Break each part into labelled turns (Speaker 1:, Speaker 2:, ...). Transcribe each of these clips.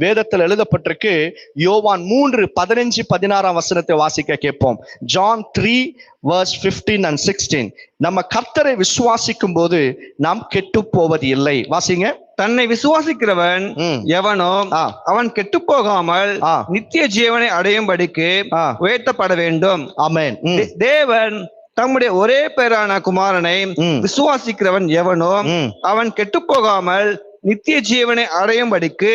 Speaker 1: வேதத்தில் எழுதப்பட்டிருக்கு. யோவான் 3:15-16 வாசிக்க கேட்போம். John 3:15 and 16. நம்ம கர்த்தரை விசுவாசிக்கும் போது நாம் கெட்டு போவது இல்லை. வாசிங்க.
Speaker 2: தன்னை விசுவாசிக்கிறவன் எவனோ அவன் கெட்டு போகாமல் நித்திய ஜீவனை அடையும்படிக்கு உயர்த்தப்பட வேண்டும்.
Speaker 1: ஆமென்.
Speaker 2: தேவன் தம்முடைய ஒரே பேரான குமாரனை விசுவாசிக்கிறவன் எவனோ அவன் கெட்டு போகாமல் நித்திய ஜீவனை அடையும்படிக்கு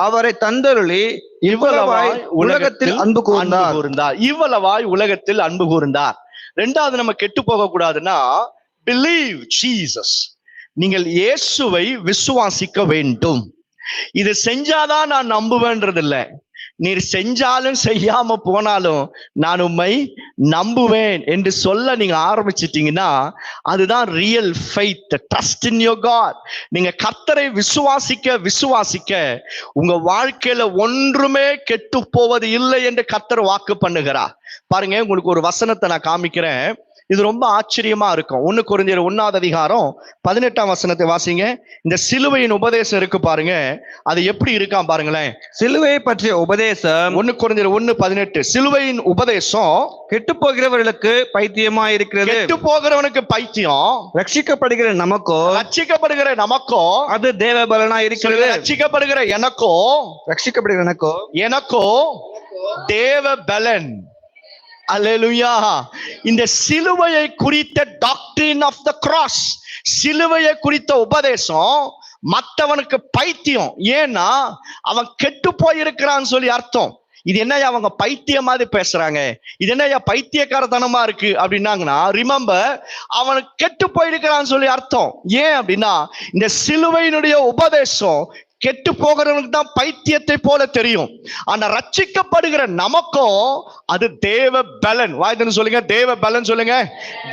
Speaker 2: அவரை தந்தருளி இவ்வளவாய் உலகத்தில் அன்பு கூர்ந்தார்.
Speaker 1: இவ்வளவாய் உலகத்தில் அன்பு கூர்ந்தார். ரெண்டாவது, நம்ம கெட்டு போக கூடாதுன்னா பிலீவ் ஜீசஸ். நீங்கள் இயேசுவை விசுவாசிக்க வேண்டும். இது செஞ்சாதான் நான் நம்புவேன்றது இல்லை. நீர் செஞ்சாலும் செய்யாம போனாலும் நான் உம்மை நம்புவேன் என்று சொல்ல நீங்க ஆரம்பிச்சிட்டீங்கன்னா அதுதான் real faith, trust in your God. நீங்க கர்த்தரை விசுவாசிக்க உங்க வாழ்க்கையில ஒன்றுமே கெட்டு போவது இல்லை என்று கர்த்தர் வாக்கு பண்ணுகிறார். பாருங்க, உங்களுக்கு ஒரு வசனத்தை நான் காமிக்கிறேன். இது ரொம்ப ஆச்சரியமா இருக்கும். 1 கொரிந்தியர் 1:18 வாசிங்க. இந்த சிலுவையின் உபதேசம் இருக்கு பாருங்க, அது எப்படி இருக்கான் பாருங்களேன்.
Speaker 2: சிலுவையை பற்றிய உபதேசம்
Speaker 1: 1 கொரிந்தியர் 1:18. சிலுவையின் உபதேசம்
Speaker 2: கெட்டு போகிறவர்களுக்கு பைத்தியமா இருக்கிறது.
Speaker 1: கெட்டு போகிறவனுக்கு பைத்தியம்,
Speaker 2: ரட்சிக்கப்படுகிற நமக்கோ அது தேவ பலனா இருக்கிறது.
Speaker 1: ரட்சிக்கப்படுகிற எனக்கோ தேவ பலன். அல்லேலூயா. இந்த சிலுவையை குறித்த டாக்ட்ரின் ஆஃப் த கிராஸ், சிலுவையை குறித்த உபதேசம் மற்றவனுக்கு பைத்தியம். ஏன்னா அவன் கெட்டு போயிருக்கிறான்னு சொல்லி அர்த்தம். இது என்னையா அவங்க பைத்தியம் மாதிரி பேசுறாங்க, இது என்னையா பைத்தியக்காரத்தனமா இருக்கு அப்படின்னாங்கன்னா, ரிமெம்பர், அவனுக்கு கெட்டு போயிருக்கிறான்னு சொல்லி அர்த்தம். ஏன் அப்படின்னா இந்த சிலுவையினுடைய உபதேசம் கெட்டு போகிறவனுக்கு தான் பைத்தியத்தை போல தெரியும். ஆனா ரட்சிக்கப்படுகிற நமக்கும் அது தேவ பலன். வாய்தன்னு சொல்லுங்க, தேவ பலன் சொல்லுங்க.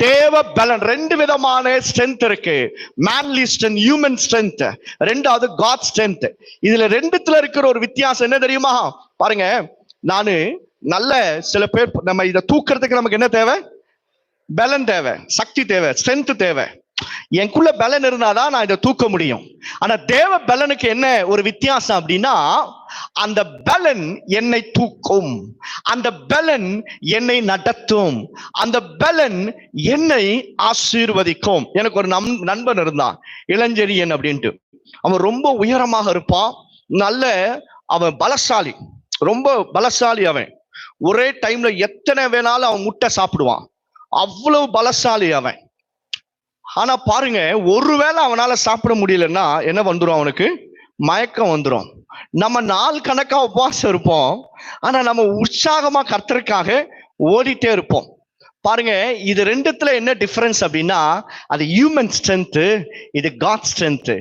Speaker 1: தேவ பலன். 2 விதமான ஸ்ட்ரென்த் இருக்கு. Manly strength, human strength. ரெண்டாவது காட் ஸ்ட்ரென்த். இதுல ரெண்டுத்துல இருக்கிற ஒரு வித்தியாசம் என்ன தெரியுமா? பாருங்க, நானு நல்ல சில பேர் நம்ம இதை தூக்குறதுக்கு நமக்கு என்ன தேவை? பலன் தேவை, சக்தி தேவை, ஸ்ட்ரென்த் தேவை. எனக்குள்ள பலன் இருந்தாதான் நான் இதை தூக்க முடியும். ஆனா தேவ பலனுக்கு என்ன ஒரு வித்தியாசம் அப்படின்னா, அந்த பலன் என்னை தூக்கும், அந்த பலன் என்னை நடத்தும், அந்த பலன் என்னை ஆசீர்வதிக்கும். எனக்கு ஒரு நண்பன் இருந்தான், இளஞ்செழியன் அப்படின்ட்டு. அவன் ரொம்ப உயரமாக இருப்பான், நல்ல அவன் பலசாலி, ரொம்ப பலசாலி. அவன் ஒரே டைம்ல எத்தனை வேணாலும் அவன் முட்டை சாப்பிடுவான், அவ்வளவு பலசாலி அவன். ஆனா பாருங்க, ஒருவேளை அவனால சாப்பிட முடியலன்னா என்ன வந்துடும்? அவனுக்கு மயக்கம் வந்துடும். நம்ம நாள் கணக்கா உபவாசம் இருப்போம், ஆனா நம்ம உற்சாகமா கர்த்தருக்காக ஓடிட்டே இருப்போம். பாருங்க, இது ரெண்டுத்துல என்ன டிஃபரன்ஸ் அப்படின்னா, அது ஹியூமன் ஸ்ட்ரென்த், இது காட் ஸ்ட்ரென்த்.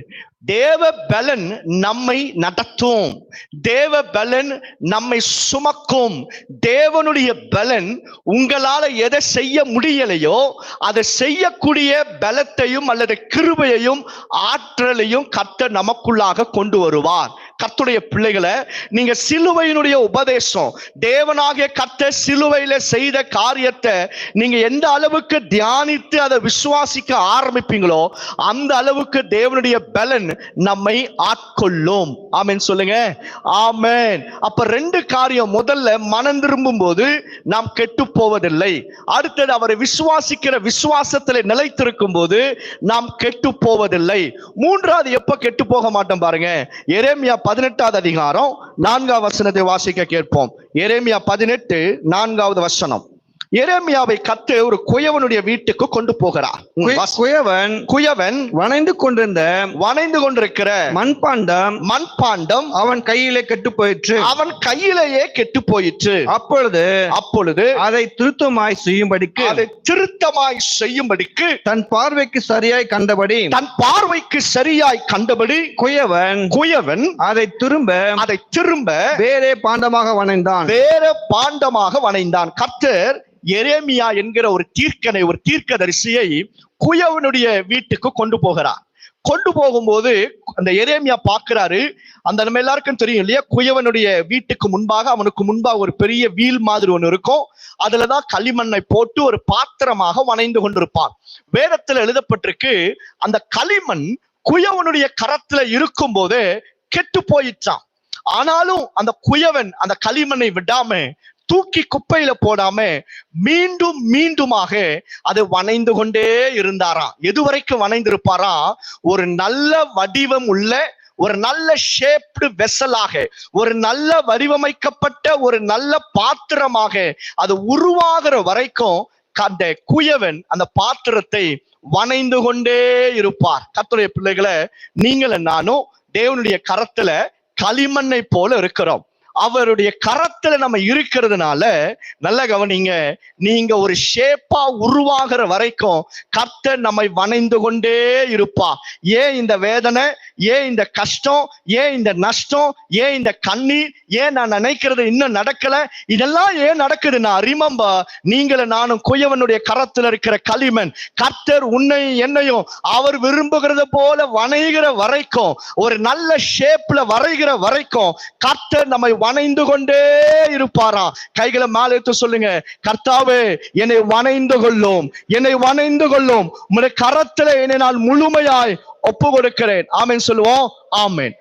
Speaker 1: தேவ பலன் நம்மை நடத்தும், தேவ பலன் நம்மை சுமக்கும். தேவனுடைய பலன் உங்களால எதை செய்ய முடியலையோ அதை செய்யக்கூடிய பலத்தையும் அல்லது கிருபையையும் ஆற்றலையும் கர்த்தர் நமக்குள்ளாக கொண்டு வருவார். கர்த்தருடைய பிள்ளைகளை, நீங்க சிலுவையினுடைய உபதேசம், தேவனாகிய கர்த்தர் சிலுவையில செய்த காரியத்தை நீங்க எந்த அளவுக்கு தியானித்து அதை விசுவாசிக்க ஆரம்பிப்பீங்களோ அந்த அளவுக்கு தேவனுடைய பலன் நம்மை ஆட்கொள்ளும். ஆமென் சொல்லுங்க. ஆமென். அப்ப 2 காரியம். முதல்ல, மனம் திரும்பும் போது நாம் கெட்டு போவதில்லை. அடுத்தது, அவரை விசுவாசிக்கிற விசுவாசத்தில் நிலைத்திருக்கும் போது நாம் கெட்டு போவதில்லை. மூன்றாவது, எப்ப கெட்டு போக மாட்டோம் பாருங்க. எரேமியா 18:4 வாசிக்க கேட்போம். எரேமியா 18:4. எரேமியாவை கர்த்தர் ஒரு குயவனுடைய வீட்டுக்கு கொண்டு போகிறார். குயவன் வணைந்து கொண்டிருக்கிற மண்பாண்டம் அவன் கையிலே கெட்டு போயிற்று. அவன் கையிலேயே கெட்டு போயிற்று. அப்பொழுது அதை திருத்தமாய் செய்யும்படிக்கு தன் பார்வைக்கு சரியாய் கண்டபடி குயவன் அதை திரும்ப வேறே பாண்டமாக வணைந்தான். கர்த்தர் எரேமியா என்கிற ஒரு தீர்க்கதரிசியை குயவனுடைய வீட்டுக்கு கொண்டு போகிறார். கொண்டு போகும்போது அந்த எரேமியா பார்க்கிறாரு. அந்த நம்ம எல்லாருக்கும் தெரியும் இல்லையா, குயவனுடைய வீட்டுக்கு முன்பாக, அவனுக்கு முன்பாக ஒரு பெரிய வீல் மாதிரி ஒண்ணு இருக்கும். அதுலதான் களிமண்ணை போட்டு ஒரு பாத்திரமாக வணைந்து கொண்டிருப்பான். வேதத்துல எழுதப்பட்டிருக்கு, அந்த களிமண் குயவனுடைய கரத்துல இருக்கும் போது கெட்டு போயிடுச்சான். ஆனாலும் அந்த குயவன் அந்த களிமண்ணை விடாம தூக்கி குப்பையில போடாம மீண்டும் மீண்டுமாக அது வணைந்து கொண்டே இருந்தாராம். எதுவரைக்கும் வணைந்திருப்பாராம்? ஒரு நல்ல வடிவம் உள்ள, ஒரு நல்ல ஷேப்டு வெசலாக, ஒரு நல்ல வடிவமைக்கப்பட்ட ஒரு நல்ல பாத்திரமாக அது உருவாகிற வரைக்கும் அந்த குயவன் அந்த பாத்திரத்தை வணைந்து கொண்டே இருப்பார். கர்த்தருடைய பிள்ளைகளை, நீங்களும் நானும் தேவனுடைய கரத்துல களிமண்ணை போல இருக்கிறோம். அவருடைய கரத்துல நம்ம இருக்கிறதுனால, நல்ல கவனிங்க, நீங்க ஒரு ஷேப்பா உருவாகிற வரைக்கும் கர்த்தர் நம்மை வணைந்து கொண்டே இருப்பா. ஏன் இந்த வேதனை, ஏன் இந்த கஷ்டம், ஏன் இந்த நஷ்டம், ஏன் இந்த கண்ணீர், ஏன் நான் நினைக்கிறது இன்னும் நடக்கல, இதெல்லாம் ஏன் நடக்குதுன்னா, ரிமெம்பர், நீங்களும் நானும் குயவனுடைய கரத்துல இருக்கிற களிமண். கர்த்தர் உன்னை என்னையும் அவர் விரும்புகிறத போல வணைகிற வரைக்கும், ஒரு நல்ல ஷேப்ல வரைகிற வரைக்கும் கர்த்தர் நம்மை வணைந்து கொண்டே இருப்பாராம். கைகளை மேலே எடுத்து சொல்லுங்க, கர்த்தாவே என்னை வணைந்து கொள்ளும், என்னை வணைந்து கொள்ளும், உம்முடைய கரத்துல என்னை நான் முழுமையாய் ஒப்பு கொடுக்கிறேன். ஆமென் சொல்லுவோம். ஆமென்.